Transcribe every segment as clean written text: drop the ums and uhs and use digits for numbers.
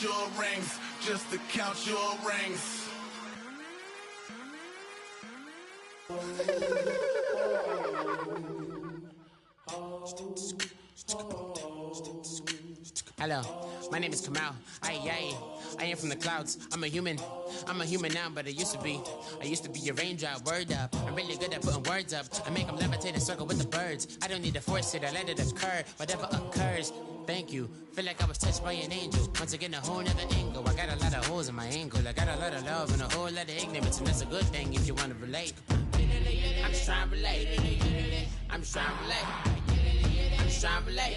your rings, just to count your rings. Hello, my name is Kamal. I am from the clouds. I'm a human now, but I used to be a raindrop. Word up, I'm really good at putting words up. I make them levitate and circle with the birds. I don't need to force it, I let it occur. Whatever occurs, thank you. Feel like I was touched by an angel. Once again, a whole nother angle. I got a lot of holes in my ankle. I got a lot of love and a whole lot of ignorance, and that's a good thing if you want to relate. I'm just trying to relate. I'm just trying to relate. I'm just trying to relate.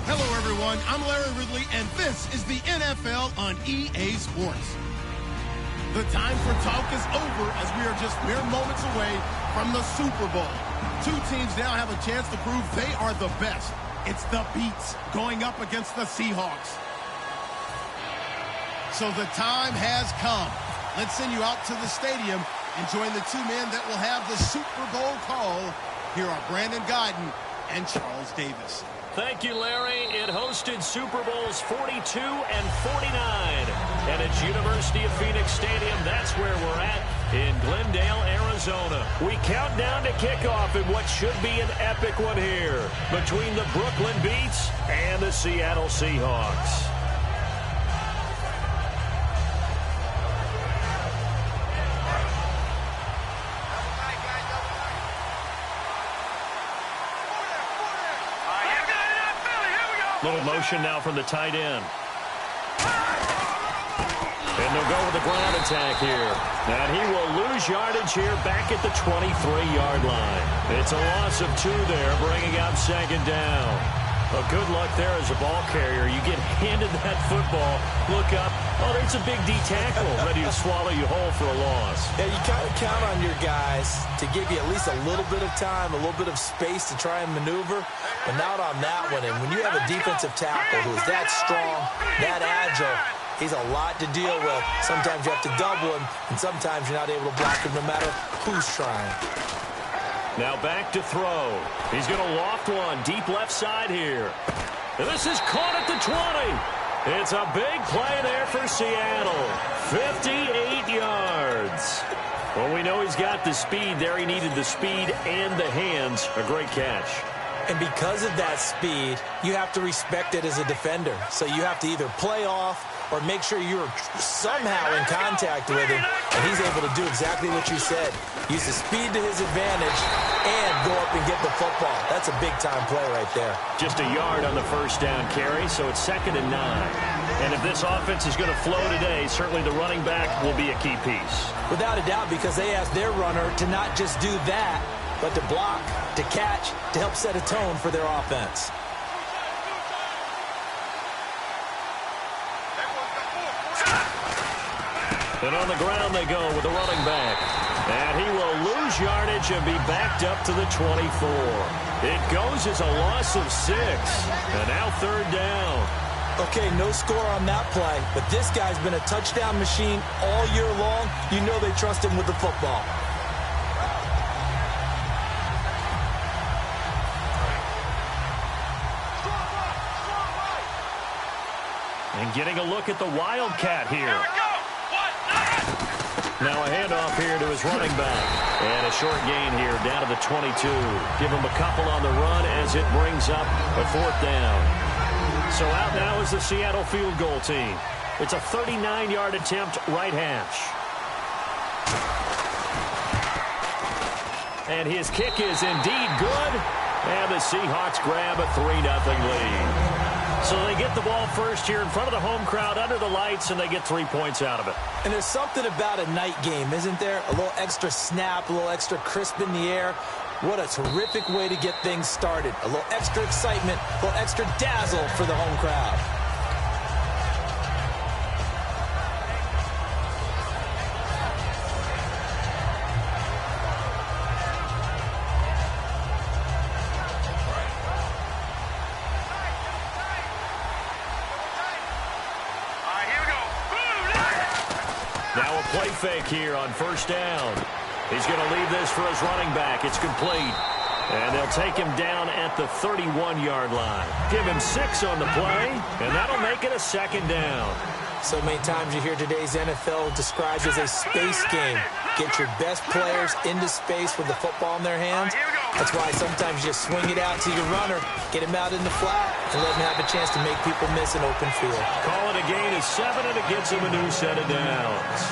Hello, everyone. I'm Larry Ridley, and this is the NFL on EA Sports. The time for talk is over as we are just mere moments away from the Super Bowl. Two teams now have a chance to prove they are the best. It's the Beats going up against the Seahawks. So the time has come. Let's send you out to the stadium and join the two men that will have the Super Bowl call. Here are Brandon Guyton and Charles Davis. Thank you, Larry. It hosted Super Bowls 42 and 49. And it's University of Phoenix Stadium. That's where we're at in Glendale, Arizona. We count down to kickoff in what should be an epic one here between the Brooklyn Beats and the Seattle Seahawks. Little motion now from the tight end. And they'll go with the ground attack here. And he will lose yardage here back at the 23-yard line. It's a loss of 2 there, bringing up second down. Well, good luck there as a ball carrier. You get handed that football, look up, oh, there's a big D tackle ready to swallow you whole for a loss. Yeah, you kind of count on your guys to give you at least a little bit of time, a little bit of space to try and maneuver, but not on that one. And when you have a defensive tackle who is that strong, that agile, he's a lot to deal with. Sometimes you have to double him, and sometimes you're not able to block him no matter who's trying. Now back to throw. He's going to loft one deep left side here. And this is caught at the 20. It's a big play there for Seattle. 58 yards. Well, we know he's got the speed there. He needed the speed and the hands. A great catch. And because of that speed, you have to respect it as a defender. So you have to either play off or make sure you're somehow in contact with him, and he's able to do exactly what you said. Use the speed to his advantage and go up and get the football. That's a big-time play right there. Just a yard on the first down carry, so it's 2nd and 9. And if this offense is going to flow today, certainly the running back will be a key piece. Without a doubt, because they asked their runner to not just do that, but to block, to catch, to help set a tone for their offense. And on the ground they go with the running back. And he will lose yardage and be backed up to the 24. It goes as a loss of 6. And now 3rd down. Okay, no score on that play, but this guy's been a touchdown machine all year long. You know they trust him with the football. And getting a look at the Wildcat here. Now a handoff here to his running back. And a short gain here down to the 22. Give him a couple on the run as it brings up a 4th down. So out now is the Seattle field goal team. It's a 39-yard attempt, right hash. And his kick is indeed good. And the Seahawks grab a 3-0 lead. So they get the ball first here in front of the home crowd under the lights, and they get 3 points out of it. And there's something about a night game, isn't there? A little extra snap, a little extra crisp in the air. What a terrific way to get things started. A little extra excitement, a little extra dazzle for the home crowd. Now a play fake here on 1st down. He's going to leave this for his running back. It's complete. And they'll take him down at the 31-yard line. Give him 6 on the play, and that'll make it a second down. So many times you hear today's NFL described as a space game. Get your best players into space with the football in their hands. That's why sometimes you just swing it out to your runner, get him out in the flat, and let him have a chance to make people miss an open field. Call it a gain of 7, and it gets him a new set of downs.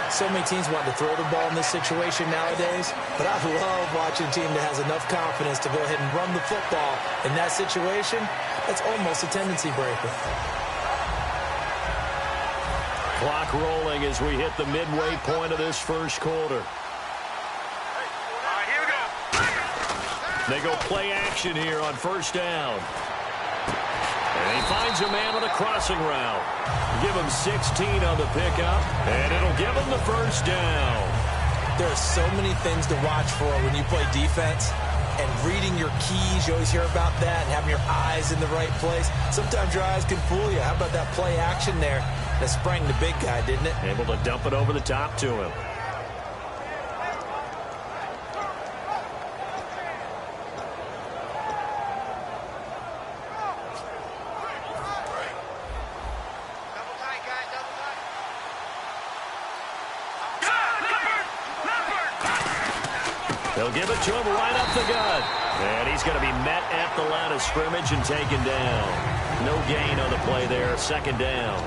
So many teams want to throw the ball in this situation nowadays, but I love watching a team that has enough confidence to go ahead and run the football. In that situation, that's almost a tendency breaker. Clock rolling as we hit the midway point of this first quarter. Here we go. They go play action here on first down. And he finds a man on a crossing route. Give him 16 on the pickup, and it'll give him the first down. There are so many things to watch for when you play defense. And reading your keys, you always hear about that, and having your eyes in the right place. Sometimes your eyes can fool you. How about that play action there? That sprang the big guy, didn't it? Able to dump it over the top to him. They'll give it to him right up the gut. And he's going to be met at the line of scrimmage and taken down. No gain on the play there, second down.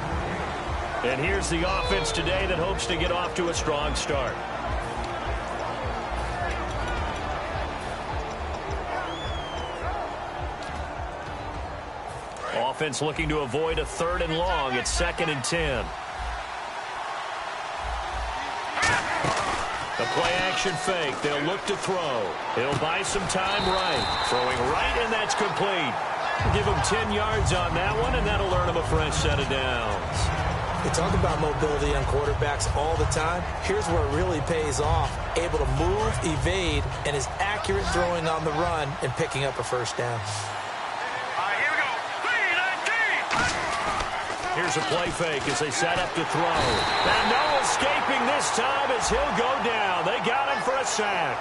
And here's the offense today that hopes to get off to a strong start. Offense looking to avoid a 3rd and long. It's 2nd and 10. The play-action fake. They'll look to throw. He'll buy some time right. Throwing right, and that's complete. Give him 10 yards on that one, and that'll earn him a fresh set of downs. They talk about mobility on quarterbacks all the time. Here's where it really pays off. Able to move, evade, and is accurate throwing on the run and picking up a first down. Here we go. 3-19. Here's a play fake as they set up to throw. And no escaping this time as he'll go down. They got him for a sack.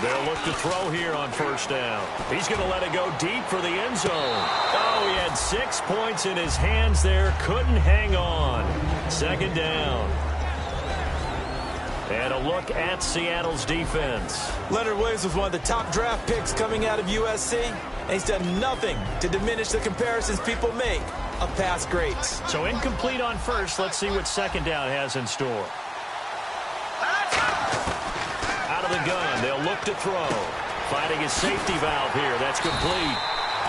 They'll look to throw here on first down. He's going to let it go deep for the end zone. Oh, he had 6 points in his hands there. Couldn't hang on. Second down. And a look at Seattle's defense. Leonard Williams was one of the top draft picks coming out of USC, and he's done nothing to diminish the comparisons people make of past greats. So incomplete on first. Let's see what second down has in store. Out of the gun, they'll look to throw. Finding his safety valve here. That's complete.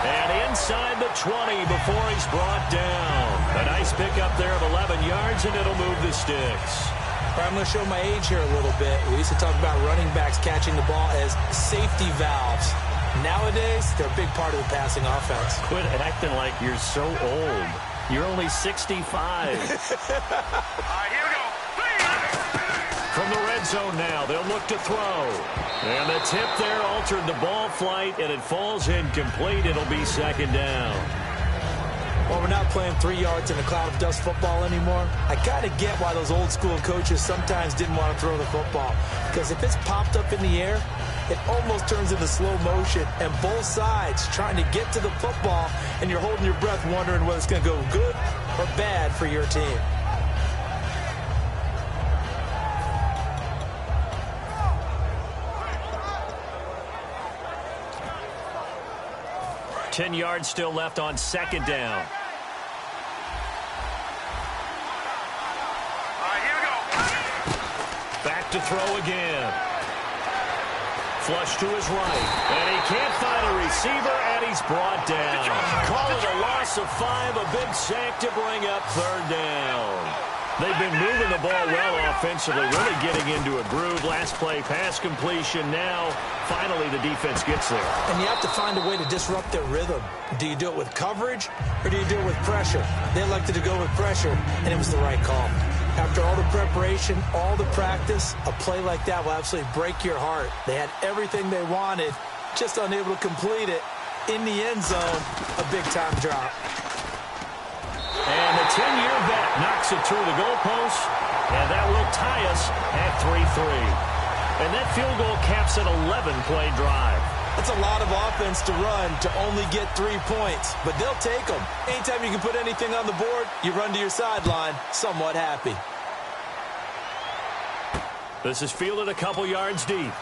And inside the 20 before he's brought down. A nice pickup there of 11 yards, and it'll move the sticks. I'm going to show my age here a little bit. We used to talk about running backs catching the ball as safety valves. Nowadays, they're a big part of the passing offense. Quit acting like you're so old. You're only 65. Here we go. From the red zone now, they'll look to throw. And the tip there altered the ball flight, and it falls incomplete. It'll be second down. Well, we're not playing 3 yards in a cloud of dust football anymore. I kind of get why those old school coaches sometimes didn't want to throw the football. Because if it's popped up in the air, it almost turns into slow motion. And both sides trying to get to the football, and you're holding your breath wondering whether it's going to go good or bad for your team. Ten yards still left on second down. Here we go. Back to throw again. Flush to his right. And he can't find a receiver, and he's brought down. Call it a loss of 5, a big sack to bring up third down. They've been moving the ball well offensively, really getting into a groove. Last play, pass completion. Now, finally, the defense gets there. And you have to find a way to disrupt their rhythm. Do you do it with coverage, or do you do it with pressure? They elected to go with pressure, and it was the right call. After all the preparation, all the practice, a play like that will absolutely break your heart. They had everything they wanted, just unable to complete it. In the end zone, a big-time drop. And the 10-year vet knocks it through the goalpost, and that will tie us at 3-3. And that field goal caps an 11-play drive. That's a lot of offense to run to only get 3 points, but they'll take them. Anytime you can put anything on the board, you run to your sideline somewhat happy. This is fielded a couple yards deep.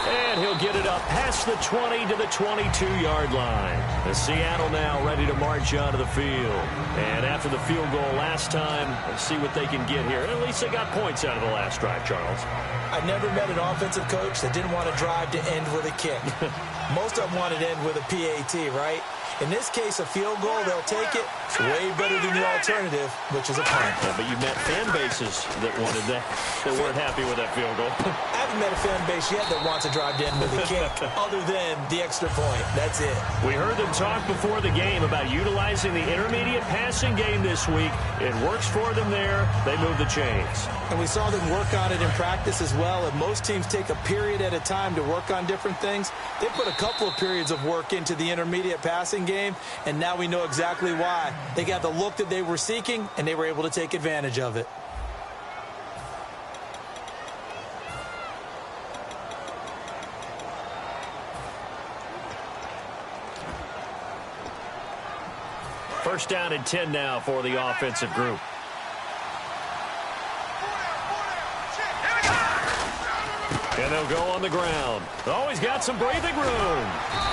And he'll get it up past the 20 to the 22-yard line. The Seattle now ready to march onto the field. And after the field goal last time, let's see what they can get here. And at least they got points out of the last drive, Charles. I never met an offensive coach that didn't want to drive to end with a kick. Most of them wanted to end with a PAT, right? In this case, a field goal, they'll take it. It's way better than the alternative, which is a punt. Yeah, but you met fan bases that wanted that, that weren't happy with that field goal. I haven't met a fan base yet that wants to drive to end with a kick, other than the extra point. That's it. We heard them talk before the game about utilizing the intermediate passing game this week. It works for them there. They move the chains. And we saw them work on it in practice as well. And most teams take a period at a time to work on different things. They put a couple of periods of work into the intermediate passing game, and now we know exactly why. They got the look that they were seeking, and they were able to take advantage of it. First down and 10 now for the offensive group. And they'll go on the ground. Oh, he's got some breathing room.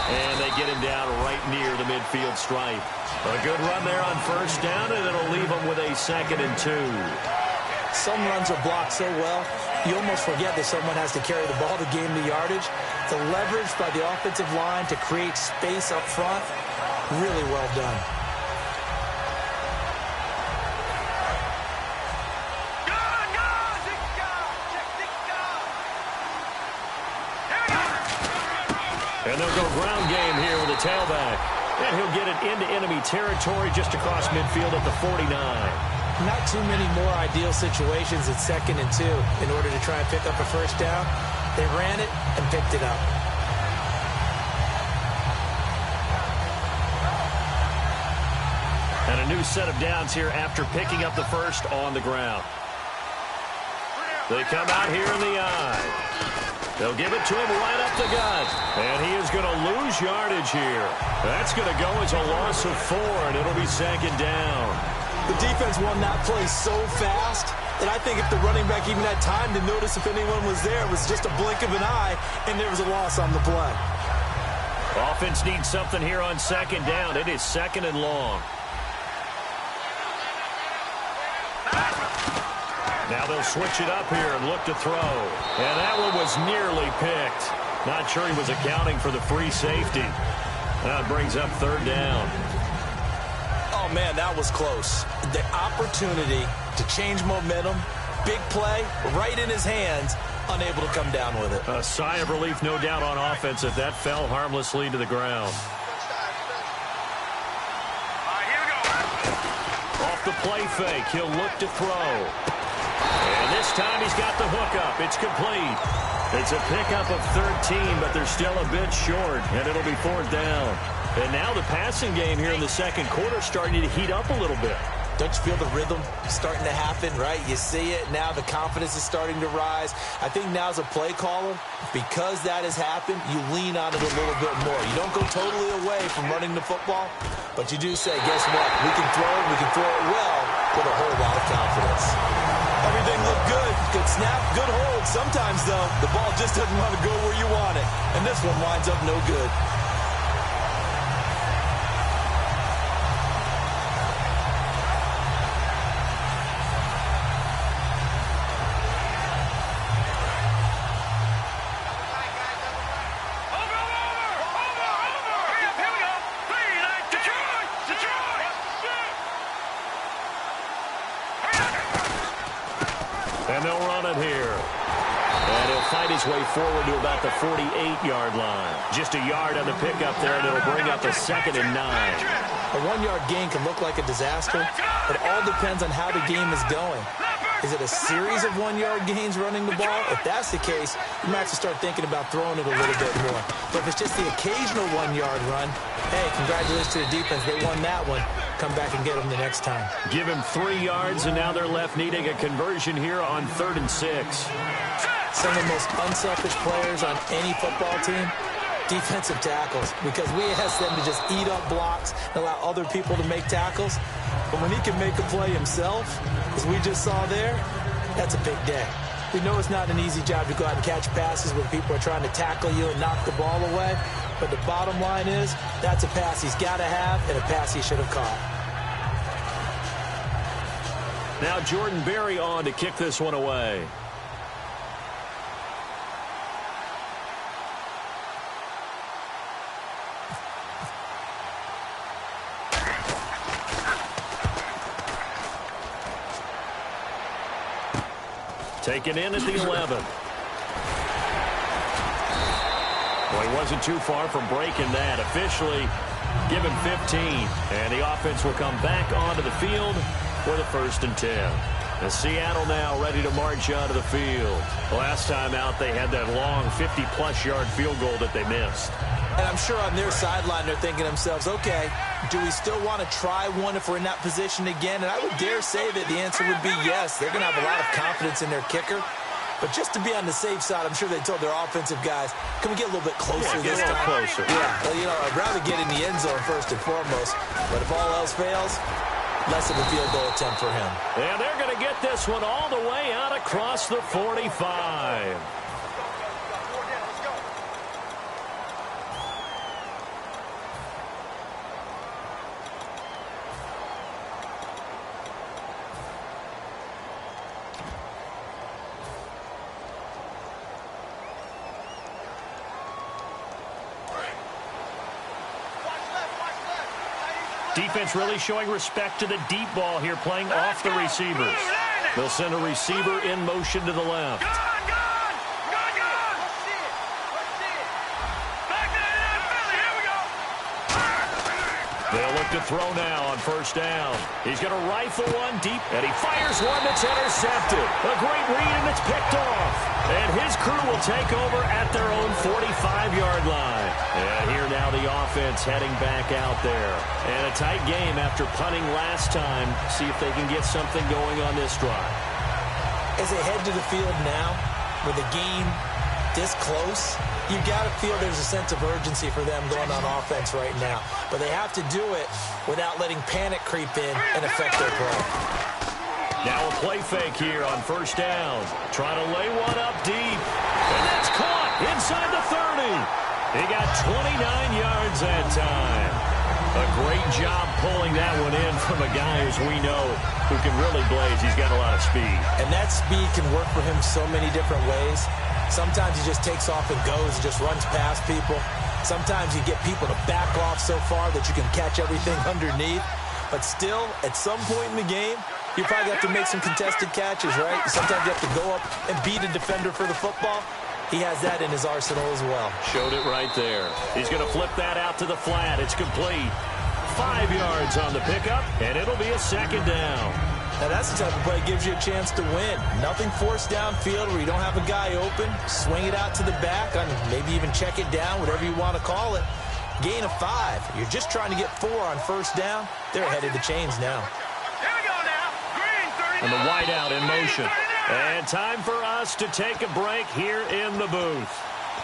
And they get him down right near the midfield stripe. A good run there on first down, and it'll leave them with a 2nd and 2. Some runs are blocked so well, you almost forget that someone has to carry the ball to gain the yardage. The leverage by the offensive line to create space up front, really well done. And they'll go ground game here with a tailback. And he'll get it into enemy territory just across midfield at the 49. Not too many more ideal situations at 2nd and 2 in order to try and pick up a first down. They ran it and picked it up. And a new set of downs here after picking up the first on the ground. They come out here in the eye. They'll give it to him right up the gut. And he is going to lose yardage here. That's going to go as a loss of 4, and it'll be 2nd down. The defense won that play so fast that I think if the running back even had time to notice if anyone was there, it was just a blink of an eye, and there was a loss on the play. Offense needs something here on 2nd down. It is 2nd and long. Now they'll switch it up here and look to throw. And that one was nearly picked. Not sure he was accounting for the free safety. That brings up 3rd down. Oh, man, that was close. The opportunity to change momentum, big play, right in his hands, unable to come down with it. A sigh of relief, no doubt, on offense if that fell harmlessly to the ground. Here we go. Off the play fake, he'll look to throw. And this time he's got the hook up. It's complete. It's a pickup of 13, but they're still a bit short, and it'll be 4th down. And now the passing game here in the 2nd quarter starting to heat up a little bit. Don't you feel the rhythm starting to happen, right? You see it now. The confidence is starting to rise. I think now as a play caller, because that has happened, you lean on it a little bit more. You don't go totally away from running the football, but you do say, guess what? We can throw it well with a whole lot of confidence. Everything looked good. Good snap, good hold. Sometimes, though, the ball just doesn't want to go where you want it. And this one winds up no good. And they'll run it here. And he'll fight his way forward to about the 48-yard line. Just a yard on the pickup there, and it'll bring up a 2nd and 9. A 1-yard gain can look like a disaster. It all depends on how the game is going. Is it a series of 1-yard gains running the ball? If that's the case, you might have to start thinking about throwing it a little bit more. But if it's just the occasional 1-yard run, hey, congratulations to the defense. They won that one. Come back and get them the next time. Give him 3 yards, and now they're left needing a conversion here on 3rd and 6. Some of the most unselfish players on any football team, defensive tackles, because we ask them to just eat up blocks and allow other people to make tackles. But when he can make a play himself, as we just saw there, that's a big day. We know it's not an easy job to go out and catch passes when people are trying to tackle you and knock the ball away. But the bottom line is, that's a pass he's got to have and a pass he should have caught. Now Jordan Berry on to kick this one away. Taken in at the 11. Well, he wasn't too far from breaking that. Officially, give him 15. And the offense will come back onto the field for the 1st and 10. And Seattle now ready to march onto the field. Last time out, they had that long 50-plus yard field goal that they missed. And I'm sure on their sideline, they're thinking to themselves, okay, do we still want to try one if we're in that position again? And I would dare say that the answer would be yes. They're going to have a lot of confidence in their kicker. But just to be on the safe side, I'm sure they told their offensive guys, can we get a little bit closer this time? Closer. Yeah, well, you know, I'd rather get in the end zone first and foremost. But if all else fails, less of a field goal attempt for him. And they're going to get this one all the way out across the 45. Defense really showing respect to the deep ball here, playing off the receivers. They'll send a receiver in motion to the left. They'll look to throw now on 1st down. He's going to rifle one deep, and he fires one that's intercepted. A great read, and it's picked off. And his crew will take over at their own 45-yard line. And here now the offense heading back out there. And a tight game after punting last time. See if they can get something going on this drive. As they head to the field now, with the game this close, you got to feel there's a sense of urgency for them going on offense right now. But they have to do it without letting panic creep in and affect their play. Now a play fake here on 1st down. Trying to lay one up deep. And that's caught inside the 30. He got 29 yards that time. A great job pulling that one in from a guy, as we know, who can really blaze. He's got a lot of speed. And that speed can work for him so many different ways. Sometimes he just takes off and goes and just runs past people. Sometimes you get people to back off so far that you can catch everything underneath. But still, at some point in the game, you probably have to make some contested catches, right? Sometimes you have to go up and beat a defender for the football. He has that in his arsenal as well. Showed it right there. He's going to flip that out to the flat. It's complete. 5 yards on the pickup, and it'll be a 2nd down. Now that's the type of play that gives you a chance to win. Nothing forced downfield where you don't have a guy open. Swing it out to the back, maybe even check it down, whatever you want to call it. Gain of 5. You're just trying to get 4 on 1st down. They're ahead of the chains now. Here we go now. Green 39. And the wideout in motion. And time for us to take a break here in the booth.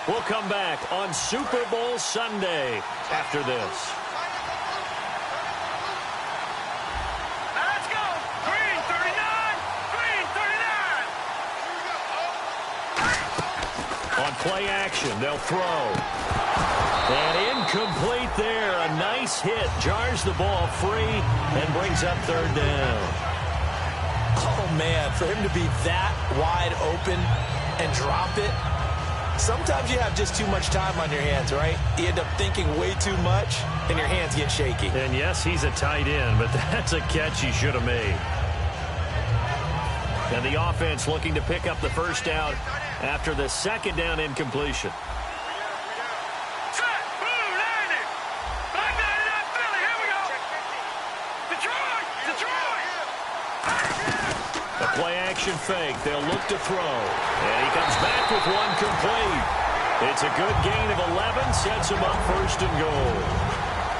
We'll come back on Super Bowl Sunday after this. Let's go. Green 39. Green 39. On play action, they'll throw. And incomplete there. A nice hit. Jars the ball free and brings up 3rd down. Oh, man, for him to be that wide open and drop it. Sometimes you have just too much time on your hands, right? You end up thinking way too much, and your hands get shaky. And, yes, he's a tight end, but that's a catch he should have made. And the offense looking to pick up the first down after the second down incompletion. A play-action fake. They'll look to throw. And he comes back with one complete. It's a good gain of 11. Sets him up first and goal.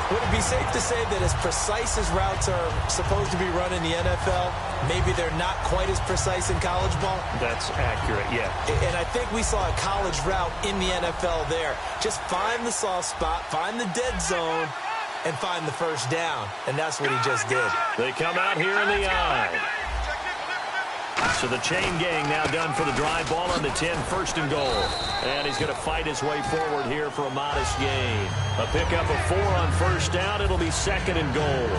Would it be safe to say that as precise as routes are supposed to be run in the NFL, maybe they're not quite as precise in college ball? That's accurate, yeah. And I think we saw a college route in the NFL there. Just find the soft spot, find the dead zone, and find the first down. And that's what he just did. They come out here in the eye. So the chain gang now done for the drive. Ball on the 10, first and goal. And he's going to fight his way forward here for a modest gain. A pickup of 4 on first down. It'll be second and goal.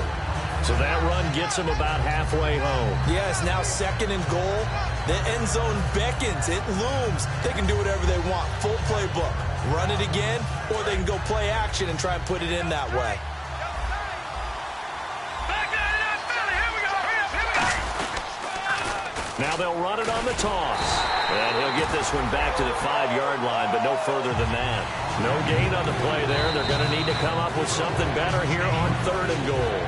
So that run gets him about halfway home. Yes, now second and goal. The end zone beckons. It looms. They can do whatever they want. Full playbook. Run it again, or they can go play action and try and put it in that way. Now they'll run it on the toss. And he'll get this one back to the 5-yard line, but no further than that. No gain on the play there. They're going to need to come up with something better here on third and goal.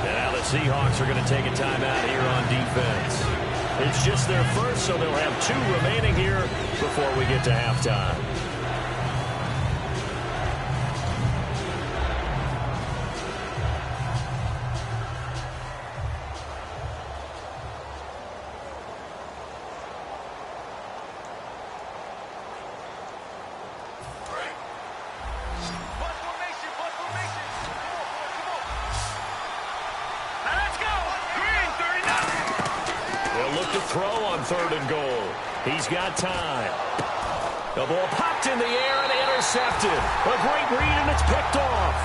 And now the Seahawks are going to take a timeout here on defense. It's just their first, so they'll have 2 remaining here before we get to halftime. Throw on third and goal. He's got time. The ball popped in the air and intercepted. A great read, and it's picked off.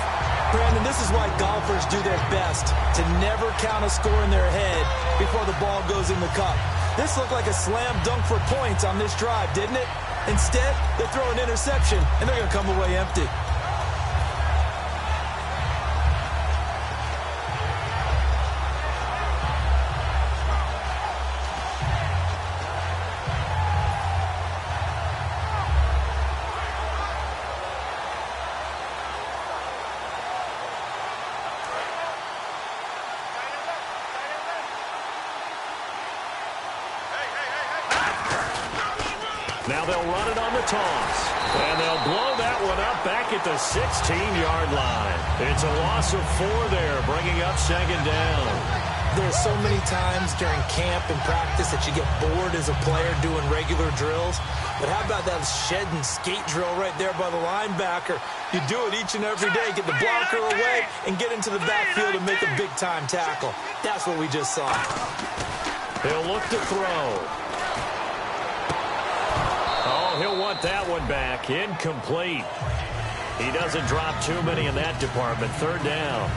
Brandon, this is why golfers do their best to never count a score in their head before the ball goes in the cup. This looked like a slam dunk for points on this drive, didn't it? Instead, they throw an interception, and they're going to come away empty. Now they'll run it on the toss. And they'll blow that one up back at the 16-yard line. It's a loss of 4 there, bringing up second down. There's so many times during camp and practice that you get bored as a player doing regular drills. But how about that shed and skate drill right there by the linebacker? You do it each and every day. Get the blocker away and get into the backfield and make a big-time tackle. That's what we just saw. He'll look to throw. Oh, he'll want that one back. Incomplete. He doesn't drop too many in that department. Third down.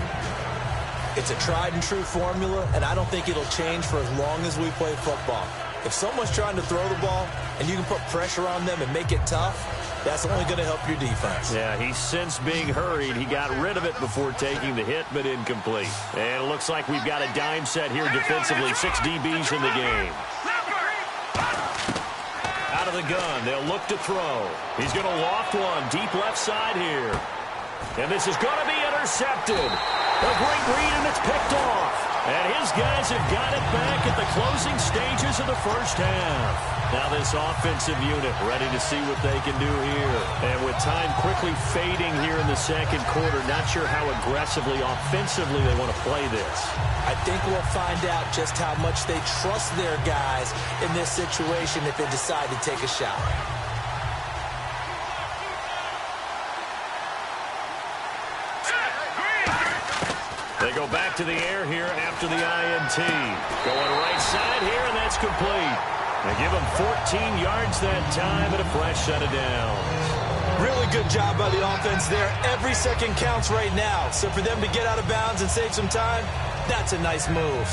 It's a tried-and-true formula, and I don't think it'll change for as long as we play football. If someone's trying to throw the ball and you can put pressure on them and make it tough, that's only going to help your defense. Yeah, he's since being hurried. He got rid of it before taking the hit, but incomplete. And it looks like we've got a dime set here defensively. 6 DBs in the game. Out of the gun, they'll look to throw. He's going to loft one deep left side here. And this is going to be intercepted. A great read, and it's picked off. And his guys have got it back at the closing stages of the first half. Now this offensive unit ready to see what they can do here. And with time quickly fading here in the second quarter, not sure how aggressively, offensively they want to play this. I think we'll find out just how much they trust their guys in this situation if they decide to take a shot. They go back to the air here after the INT. Going right side here, and that's complete. They give him 14 yards that time and a fresh set of downs. Really good job by the offense there. Every second counts right now. So for them to get out of bounds and save some time, that's a nice move.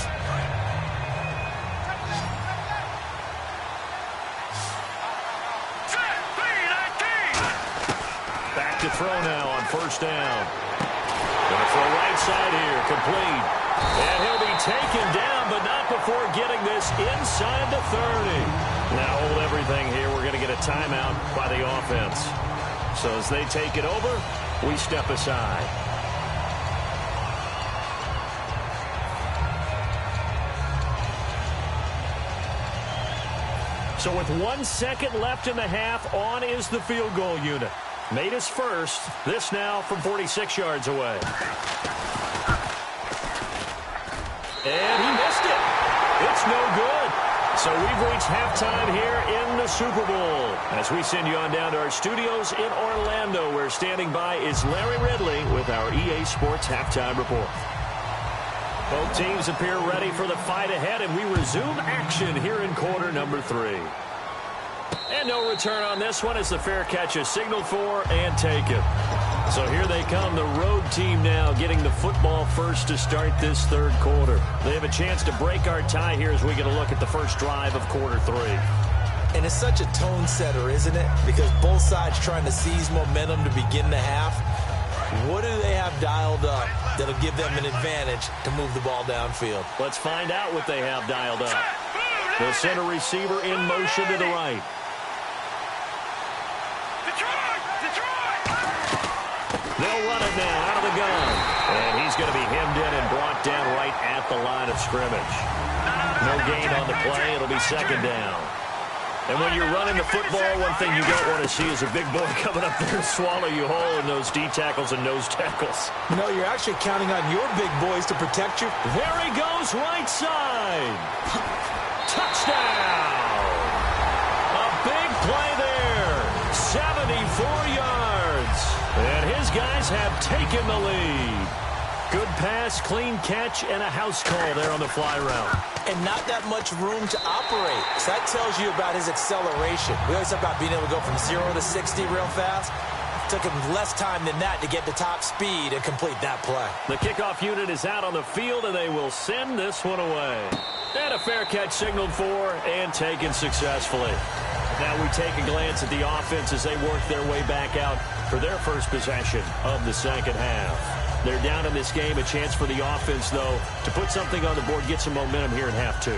Back to throw now on first down. Going for a right side here, complete. And he'll be taken down, but not before getting this inside the 30. Now hold everything here. We're going to get a timeout by the offense. So as they take it over, we step aside. So with 1 second left in the half, on is the field goal unit. Made his first. This now from 46 yards away. And he missed it. It's no good. So we've reached halftime here in the Super Bowl. As we send you on down to our studios in Orlando, where standing by is Larry Ridley with our EA Sports Halftime Report. Both teams appear ready for the fight ahead, and we resume action here in quarter number 3. And no return on this one as the fair catch is signaled for and taken. So here they come, the road team now getting the football first to start this third quarter. They have a chance to break our tie here as we get a look at the first drive of quarter 3. And it's such a tone setter, isn't it? Because both sides trying to seize momentum to begin the half. What do they have dialed up that'll give them an advantage to move the ball downfield? Let's find out what they have dialed up. The center receiver in motion to the right. They'll run it now out of the gun. And he's going to be hemmed in and brought down right at the line of scrimmage. No gain on the play. It'll be second down. And when you're running the football, one thing you don't want to see is a big boy coming up there and swallow you whole in those D tackles and nose tackles. No, you're actually counting on your big boys to protect you. There he goes, right side. Touchdown. A big play there. 74 yards. And his guys have taken the lead. Good pass, clean catch, and a house call there on the fly route. And not that much room to operate. So that tells you about his acceleration. We always talk about being able to go from 0 to 60 real fast. It took him less time than that to get to top speed and complete that play. The kickoff unit is out on the field, and they will send this one away. And a fair catch signaled for and taken successfully. Now we take a glance at the offense as they work their way back out for their first possession of the second half. They're down in this game. A chance for the offense, though, to put something on the board, get some momentum here in half 2.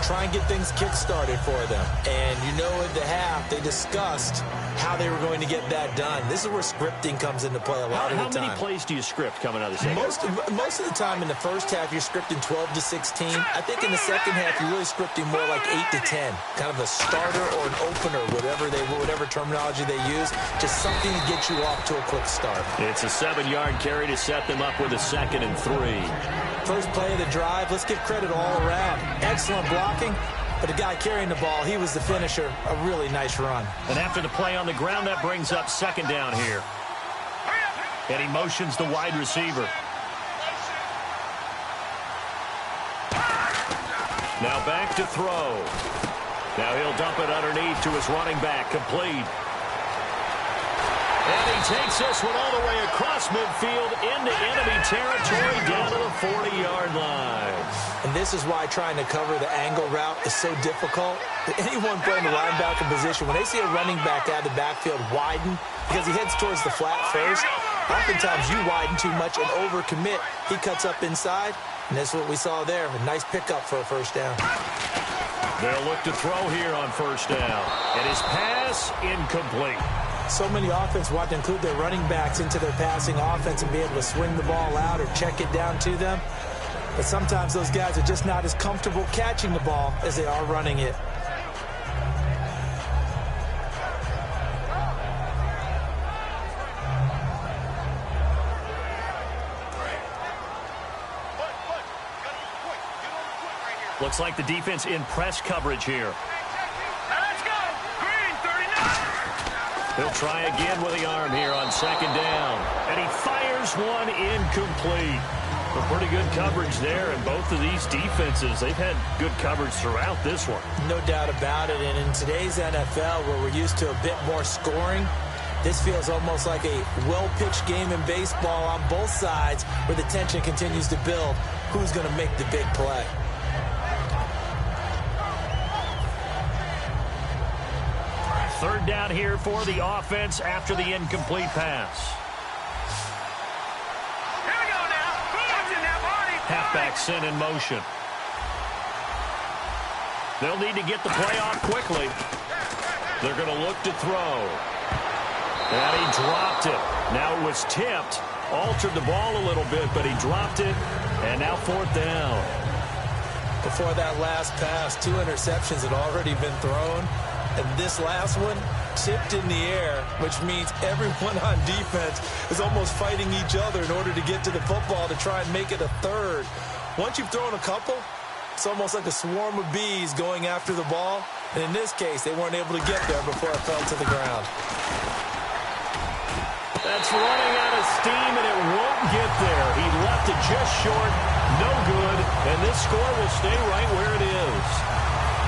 Try and get things kick-started for them. And you know at the half, they discussed how they were going to get that done. This is where scripting comes into play a lot of the time. How many plays do you script coming out of the second? Most of the time in the first half, you're scripting 12 to 16. I think in the second half, you're really scripting more like 8 to 10. Kind of a starter or an opener, whatever terminology they use. Just something to get you off to a quick start. It's a 7-yard carry to set them up with a 2nd and 3. First play of the drive, let's give credit all around. Excellent blocking, but the guy carrying the ball, he was the finisher. A really nice run. And after the play on the ground, that brings up second down here. And he motions the wide receiver. Now back to throw. Now he'll dump it underneath to his running back, complete. And he takes this one all the way across midfield into enemy territory down to the 40-yard line. And this is why trying to cover the angle route is so difficult. Anyone playing the linebacker position, when they see a running back out of the backfield widen, because he heads towards the flat first, oftentimes you widen too much and overcommit. He cuts up inside, and that's what we saw there. A nice pickup for a first down. They'll look to throw here on first down. And his pass incomplete. So many offenses want to include their running backs into their passing offense and be able to swing the ball out or check it down to them. But sometimes those guys are just not as comfortable catching the ball as they are running it. Looks like the defense in press coverage here. Let's go. Green 39. He'll try again with the arm here on second down. And he fires one incomplete. A pretty good coverage there, and both of these defenses, they've had good coverage throughout this one. No doubt about it, and in today's NFL, where we're used to a bit more scoring, this feels almost like a well-pitched game in baseball on both sides, where the tension continues to build. Who's going to make the big play? Third down here for the offense after the incomplete pass. Here we sent in motion. They'll need to get the play off quickly. They're going to look to throw. And he dropped it. Now it was tipped. Altered the ball a little bit, but he dropped it. And now 4th down. Before that last pass, 2 interceptions had already been thrown. And this last one tipped in the air, which means everyone on defense is almost fighting each other in order to get to the football to try and make it a third. Once you've thrown a couple, it's almost like a swarm of bees going after the ball. And in this case, they weren't able to get there before it fell to the ground. That's running out of steam, and it won't get there. He left it just short. No good. And this score will stay right where it is.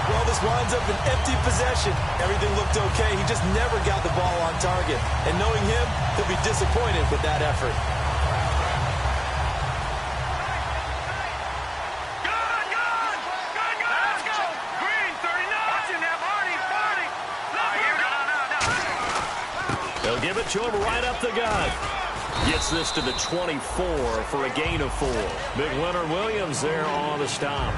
Well, this winds up an empty possession. Everything looked okay. He just never got the ball on target. And knowing him, he'll be disappointed with that effort. Let's go. Green, 39. Watching that, Marty. They'll give it to him right up the gut. Gets this to the 24 for a gain of 4. Big Leonard Williams there on the stop.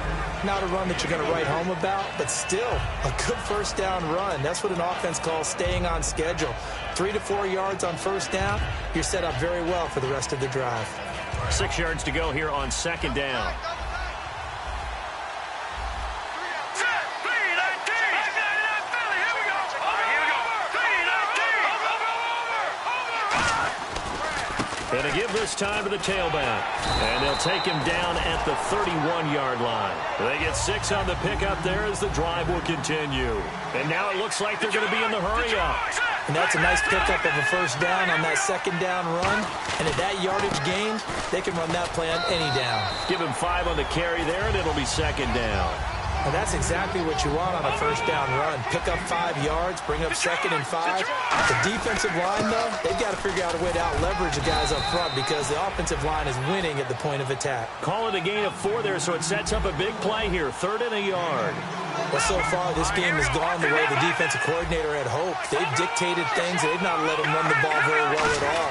Not a run that you're going to write home about, but still a good first down run. That's what an offense calls staying on schedule. 3 to 4 yards on first down, you're set up very well for the rest of the drive. 6 yards to go here on 2nd down. And to give this time to the tailback. And they'll take him down at the 31-yard line. They get 6 on the pickup there as the drive will continue. And now it looks like they're going to be in the hurry-up. And that's a nice pickup of a first down on that 2nd down run. And at that yardage gain, they can run that play on any down. Give him 5 on the carry there, and it'll be 2nd down. And that's exactly what you want on a first down run. Pick up 5 yards, bring up 2nd and 5. The defensive line, though, they've got to figure out a way to out-leverage the guys up front because the offensive line is winning at the point of attack. Call it a gain of 4 there, so it sets up a big play here. 3rd and a yard. Well, so far, this game has gone the way the defensive coordinator had hoped. They've dictated things. They've not let them run the ball very well at all.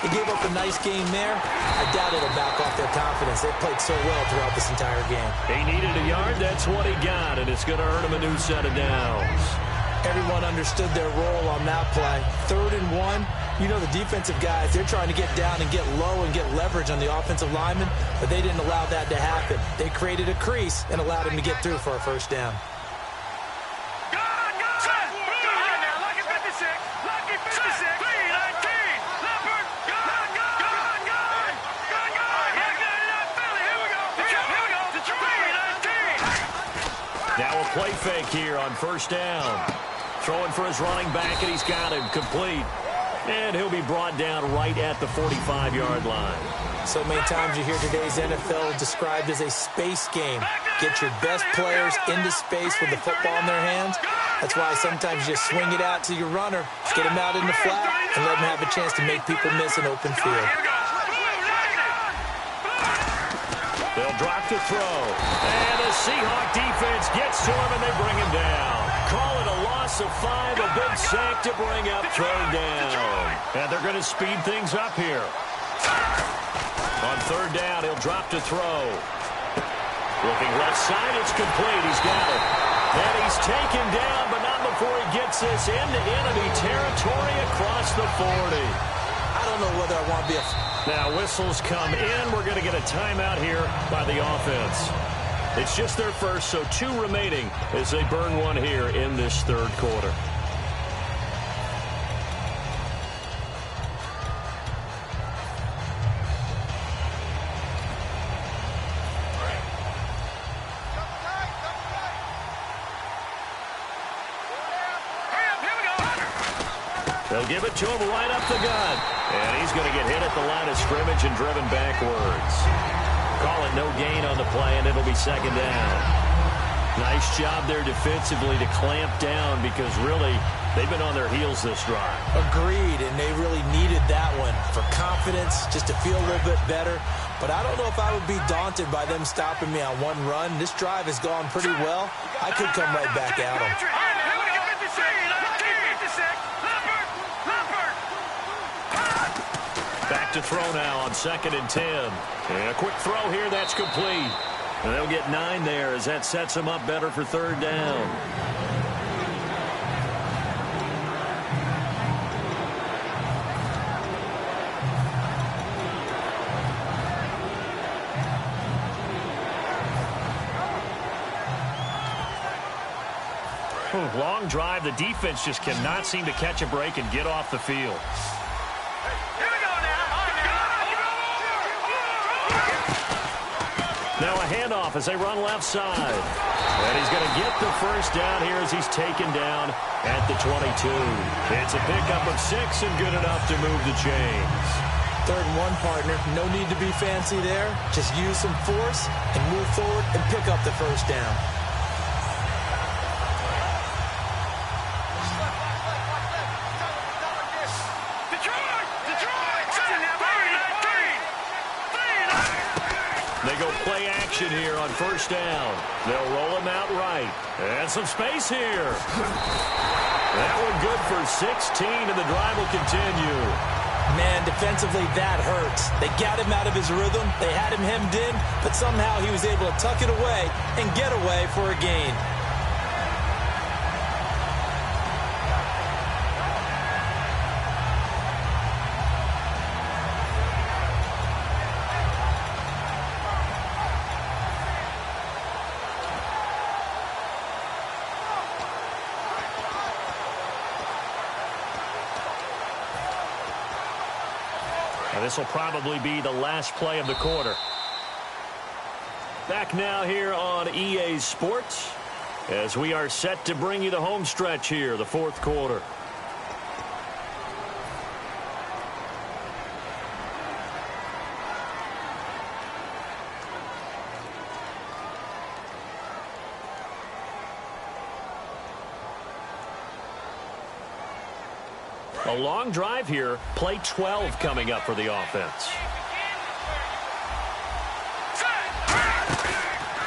They gave up a nice game there. I doubt it'll back off their confidence. They've played so well throughout this entire game. He needed a yard. That's what he got, and it's going to earn him a new set of downs. Everyone understood their role on that play. 3rd and 1. You know the defensive guys, they're trying to get down and get low and get leverage on the offensive lineman, but they didn't allow that to happen. They created a crease and allowed him to get through for a first down. Now a play fake here on first down. Throwing for his running back, and he's got him complete. And he'll be brought down right at the 45-yard line. So many times you hear today's NFL described as a space game. Get your best players into space with the football in their hands. That's why sometimes you just swing it out to your runner, get him out in the flat, and let him have a chance to make people miss an open field. They'll drop to throw. And the Seahawk defense gets to him, and they bring him down. Call it a loss of 5, a big sack to bring up 3rd down. And they're going to speed things up here. On 3rd down, he'll drop to throw. Looking left side, it's complete. He's got it. And he's taken down, but not before he gets this into enemy territory across the 40. I don't know whether I want to be a... Now whistles come in. We're going to get a timeout here by the offense. It's just their first, so 2 remaining as they burn 1 here in this 3rd quarter. They'll give it to him right up the gut. And he's going to get hit at the line of scrimmage and driven backwards. Call it no gain on the play, and it'll be 2nd down. Nice job there defensively to clamp down because really they've been on their heels this drive. Agreed, and they really needed that one for confidence, just to feel a little bit better. But I don't know if I would be daunted by them stopping me on 1 run. This drive has gone pretty well. I could come right back at them. Back to throw now on 2nd and 10. And a quick throw here, that's complete. And they'll get 9 there as that sets them up better for 3rd down. Long drive. The defense just cannot seem to catch a break and get off the field. Now a handoff as they run left side. And he's going to get the first down here as he's taken down at the 22. It's a pickup of 6 and good enough to move the chains. 3rd and 1, partner. No need to be fancy there. Just use some force and move forward and pick up the first down. They go play action here on 1st down. They'll roll him out right. And some space here. That one good for 16, and the drive will continue. Man, defensively, that hurts. They got him out of his rhythm. They had him hemmed in, but somehow he was able to tuck it away and get away for a gain. This will probably be the last play of the quarter. Back now here on EA Sports as we are set to bring you the home stretch here, the 4th quarter. A long drive here. Play 12 coming up for the offense.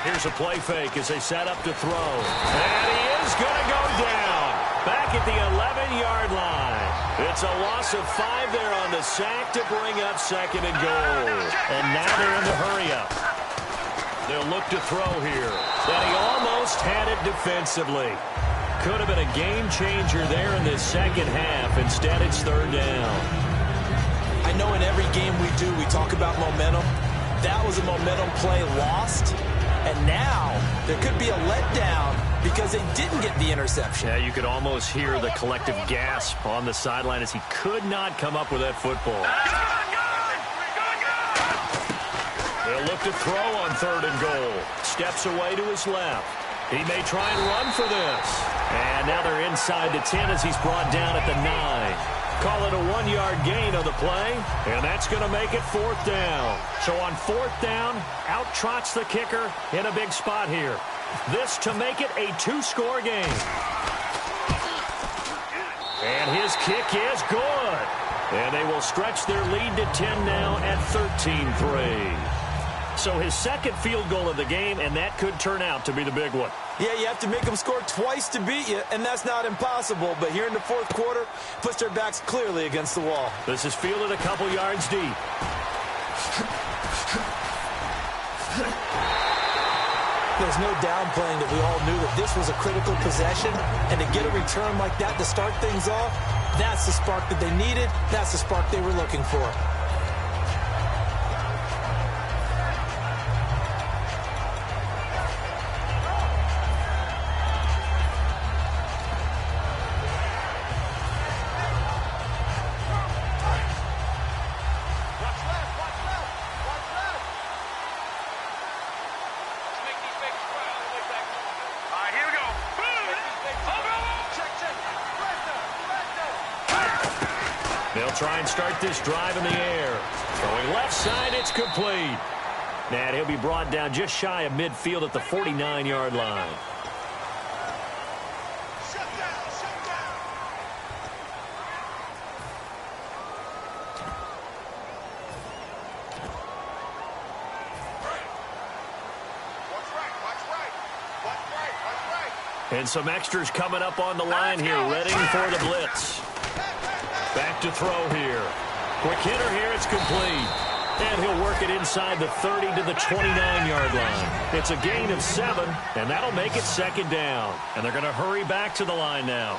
Here's a play fake as they set up to throw. And he is going to go down. Back at the 11-yard line. It's a loss of 5 there on the sack to bring up 2nd and goal. And now they're in the hurry-up. They'll look to throw here. And he almost had it defensively. Could have been a game changer there in this 2nd half. Instead, it's 3rd down. I know in every game we do, we talk about momentum. That was a momentum play lost. And now there could be a letdown because they didn't get the interception. Yeah, you could almost hear the collective gasp on the sideline as he could not come up with that football. They'll look to throw on 3rd and goal. Steps away to his left. He may try and run for this. And now they're inside the 10 as he's brought down at the 9. Call it a 1-yard gain on the play, and that's going to make it 4th down. So on 4th down, out trots the kicker in a big spot here. This to make it a 2-score game. And his kick is good. And they will stretch their lead to 10 now at 13-3. So his 2nd field goal of the game, and that could turn out to be the big one. Yeah, you have to make them score twice to beat you, and that's not impossible. But here in the 4th quarter, puts their backs clearly against the wall. This is fielded a couple yards deep. There's no downplaying that we all knew that this was a critical possession, and to get a return like that to start things off, that's the spark that they needed. That's the spark they were looking for. They'll try and start this drive in the air. Going left side, it's complete. And he'll be brought down just shy of midfield at the 49-yard line. And some extras coming up on the line here, ready for the blitz. Back to throw here. Quick hitter here. It's complete. And he'll work it inside the 30 to the 29-yard line. It's a gain of 7, and that'll make it second down. And they're going to hurry back to the line now.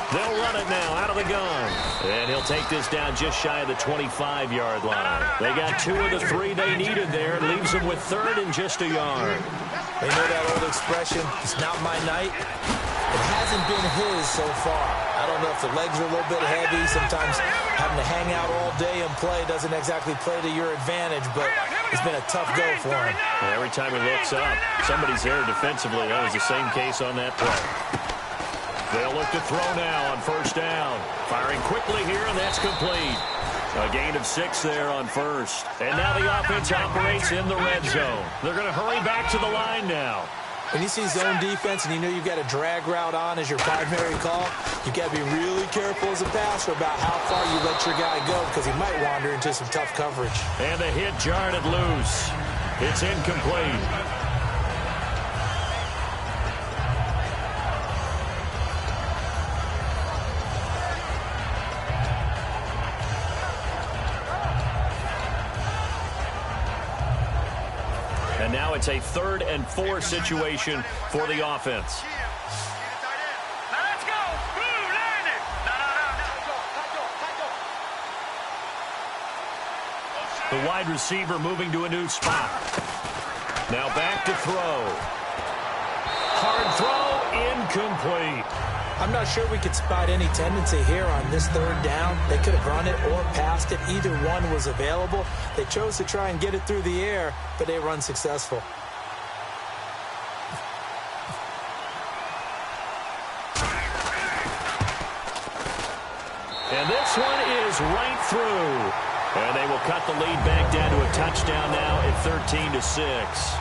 They'll run it now out of the gun. And he'll take this down just shy of the 25-yard line. They got 2 of the 3 they needed there. It leaves them with 3rd and just a yard. They know that old expression, it's not my night. It hasn't been his so far. I don't know if the legs are a little bit heavy. Sometimes having to hang out all day and play doesn't exactly play to your advantage, but it's been a tough go for him. And every time he looks up, somebody's there defensively. That was the same case on that play. They'll look to throw now on first down. Firing quickly here, and that's complete. A gain of 6 there on first. And now the offense operates in the red zone. They're going to hurry back to the line now. When you see zone defense and you know you've got a drag route on as your primary call, you've got to be really careful as a passer about how far you let your guy go because he might wander into some tough coverage. And the hit jarred it loose. It's incomplete. And now it's a 3rd and 4 situation for the offense. Now let's go. Blue, line it. No. The wide receiver moving to a new spot. Now back to throw. Hard throw, incomplete. I'm not sure we could spot any tendency here on this 3rd down. They could have run it or passed it. Either one was available. They chose to try and get it through the air, but they were unsuccessful. And this one is right through. And they will cut the lead back down to a touchdown now at 13-6.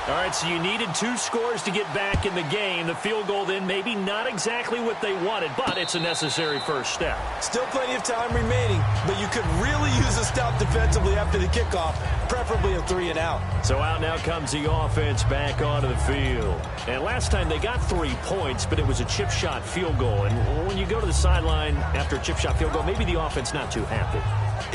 All right, so you needed 2 scores to get back in the game. The field goal then maybe not exactly what they wanted, but it's a necessary first step. Still plenty of time remaining, but you could really use a stop defensively after the kickoff, preferably a 3 and out. So out now comes the offense back onto the field. And last time they got 3 points, but it was a chip shot field goal. And when you go to the sideline after a chip shot field goal, maybe the offense not too happy.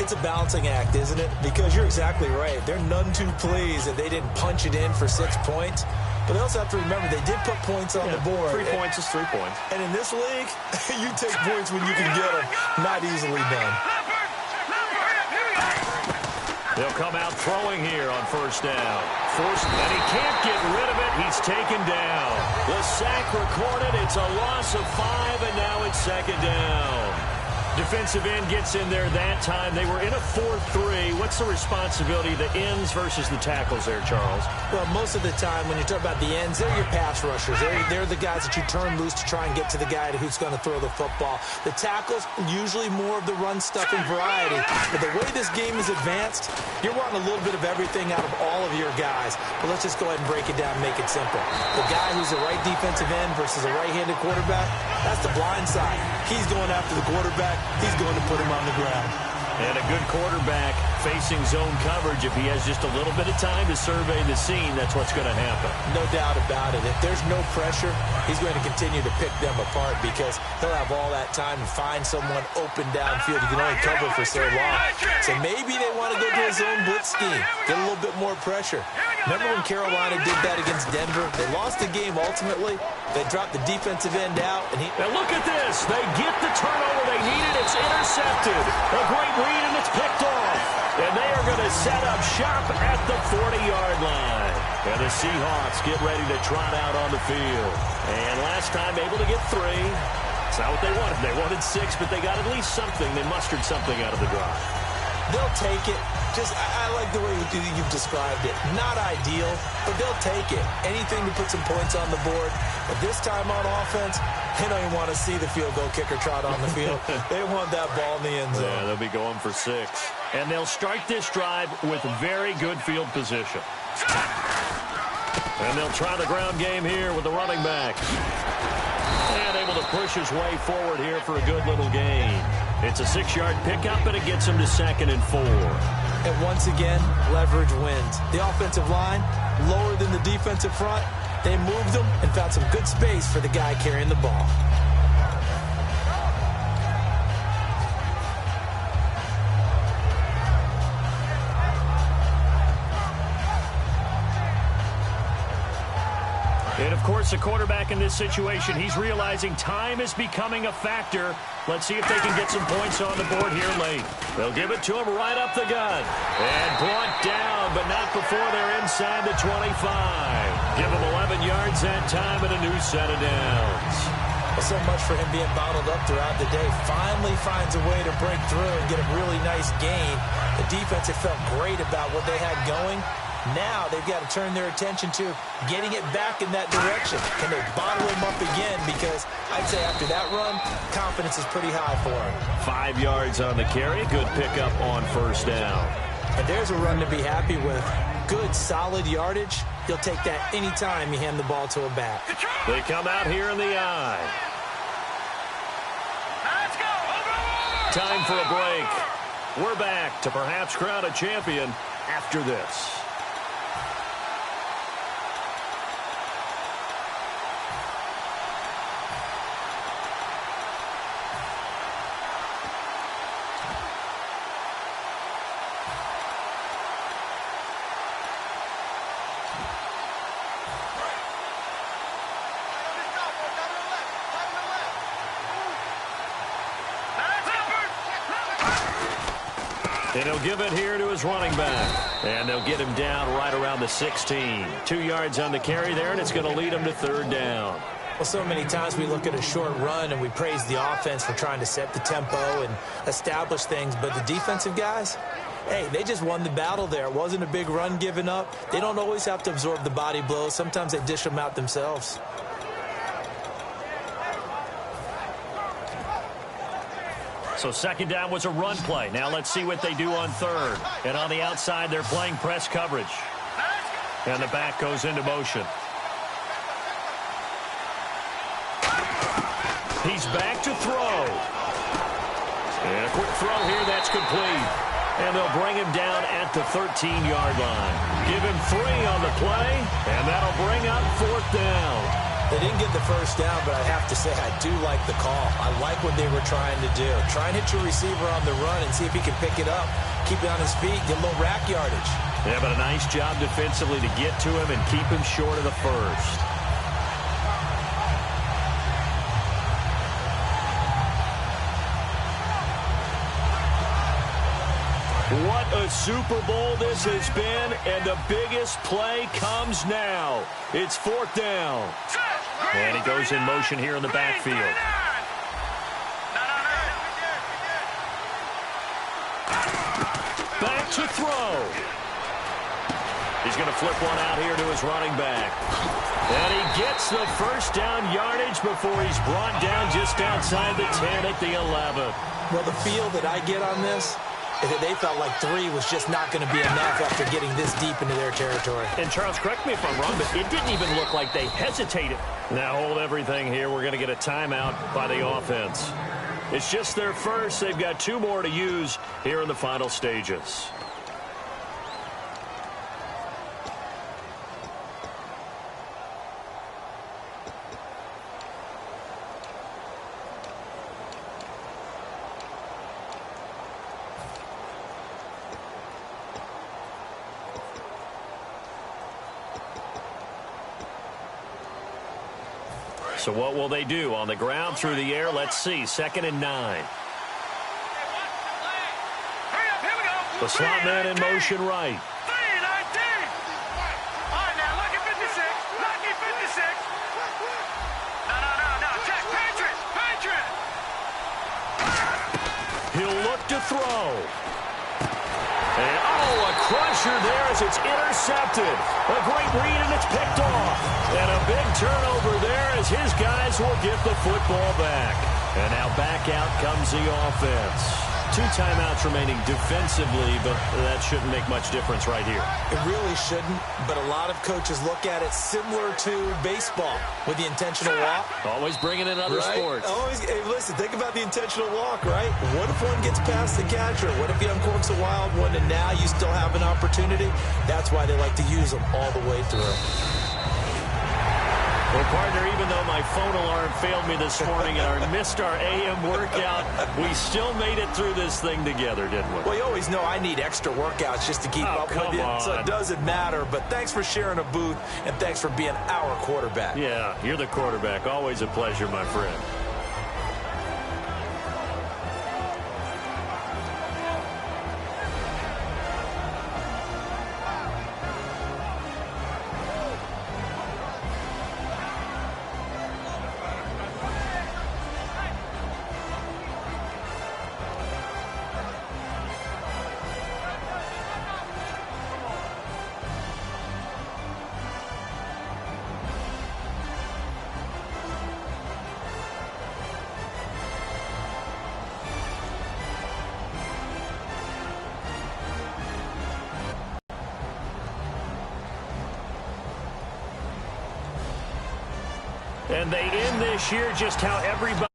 It's a balancing act, isn't it? Because you're exactly right. They're none too pleased that they didn't punch it in for 6 points. But they also have to remember they did put points on the board. 3 points is 3 points. And in this league, you take points when you can get them. Not easily done. They'll come out throwing here on first down. And he can't get rid of it. He's taken down. The sack recorded. It's a loss of 5, and now it's second down. Defensive end gets in there that time. They were in a 4-3. What's the responsibility of the ends versus the tackles there, Charles? Well, most of the time when you talk about the ends, they're your pass rushers. They're the guys that you turn loose to try and get to the guy who's going to throw the football. The tackles, usually more of the run-stuffing variety. But the way this game is advanced, you're wanting a little bit of everything out of all of your guys. But let's just go ahead and break it down and make it simple. The guy who's a right defensive end versus a right-handed quarterback, that's the blind side. He's going after the quarterback. He's going to put him on the ground. And a good quarterback facing zone coverage. If he has just a little bit of time to survey the scene, that's what's going to happen. No doubt about it. If there's no pressure, he's going to continue to pick them apart because he'll have all that time to find someone open downfield. You can only cover for so long. So maybe they want to go to a zone blitz scheme, get a little bit more pressure. Remember when Carolina did that against Denver? They lost the game ultimately. They dropped the defensive end out. Now look at this. They get the turnover they needed. It's intercepted. A great read, and it's picked off. And they are going to set up shop at the 40-yard line. And the Seahawks get ready to trot out on the field. And last time able to get 3. It's not what they wanted. They wanted 6, but they got at least something. They mustered something out of the drive. They'll take it. I like the way you've described it. Not ideal, but they'll take it. Anything to put some points on the board. But this time on offense, they don't even want to see the field goal kicker trot on the field. They want that ball in the end zone. Yeah, they'll be going for 6. And they'll start this drive with very good field position. And they'll try the ground game here with the running back. And able to push his way forward here for a good little gain. It's a 6-yard pickup, and it gets him to 2nd and 4. And once again, leverage wins. The offensive line, lower than the defensive front. They moved them and found some good space for the guy carrying the ball. And, of course, the quarterback in this situation, he's realizing time is becoming a factor. Let's see if they can get some points on the board here late. They'll give it to him right up the gut. And brought down, but not before they're inside the 25. Give him 11 yards that time and a new set of downs. Well, so much for him being bottled up throughout the day. Finally finds a way to break through and get a really nice gain. The defense had felt great about what they had going. Now they've got to turn their attention to getting it back in that direction. Can they bottle him up again? Because I'd say after that run, confidence is pretty high for him. 5 yards on the carry. Good pickup on first down. And there's a run to be happy with. Good, solid yardage. You'll take that anytime you hand the ball to a back. They come out here in the eye. Let's go. Time for a break. We're back to perhaps crown a champion after this. And he'll give it here to his running back. And they'll get him down right around the 16. 2 yards on the carry there, and it's going to lead him to third down. Well, so many times we look at a short run and we praise the offense for trying to set the tempo and establish things. But the defensive guys, hey, they just won the battle there. It wasn't a big run given up. They don't always have to absorb the body blows. Sometimes they dish them out themselves. So second down was a run play. Now let's see what they do on third. And on the outside, they're playing press coverage. And the back goes into motion. He's back to throw. And a quick throw here, that's complete. And they'll bring him down at the 13-yard line. Give him 3 on the play, and that'll bring up fourth down. They didn't get the first down, but I have to say I do like the call. I like what they were trying to do. Try and hit your receiver on the run and see if he can pick it up. Keep it on his feet, get a little rack yardage. Yeah, but a nice job defensively to get to him and keep him short of the first. What a Super Bowl this has been, and the biggest play comes now. It's fourth down. And he goes in motion here in the backfield. Back to throw. He's going to flip one out here to his running back. And he gets the first down yardage before he's brought down just outside the 10 at the 11. Well, the feel that I get on this is that they felt like 3 was just not going to be enough after getting this deep into their territory. And Charles, correct me if I'm wrong, but it didn't even look like they hesitated. Now hold everything here. We're going to get a timeout by the offense. It's just their first. They've got 2 more to use here in the final stages. So what will they do? On the ground, through the air, let's see. 2nd and 9. The slot man in motion right. 3-19. All right, now, look at 56. Lucky 56. No. Check. Patriot. He'll look to throw. And, a crusher there as it's intercepted. A great read, and it's picked off. And a big turnover there as his guys will get the football back. And now back out comes the offense. 2 timeouts remaining defensively, but that shouldn't make much difference right here. It really shouldn't, but a lot of coaches look at it similar to baseball with the intentional walk. Always bringing in other sports. Hey, listen, think about the intentional walk, right? What if one gets past the catcher? What if he uncorks a wild one and now you still have an opportunity? That's why they like to use them all the way through. Well, Partner, even though my phone alarm failed me this morning and I missed our AM workout, we still made it through this thing together, didn't we? Well, you always know I need extra workouts just to keep up with you, so it doesn't matter. But thanks for sharing a booth, and thanks for being our quarterback. Yeah, you're the quarterback. Always a pleasure, my friend. And they end this year just how everybody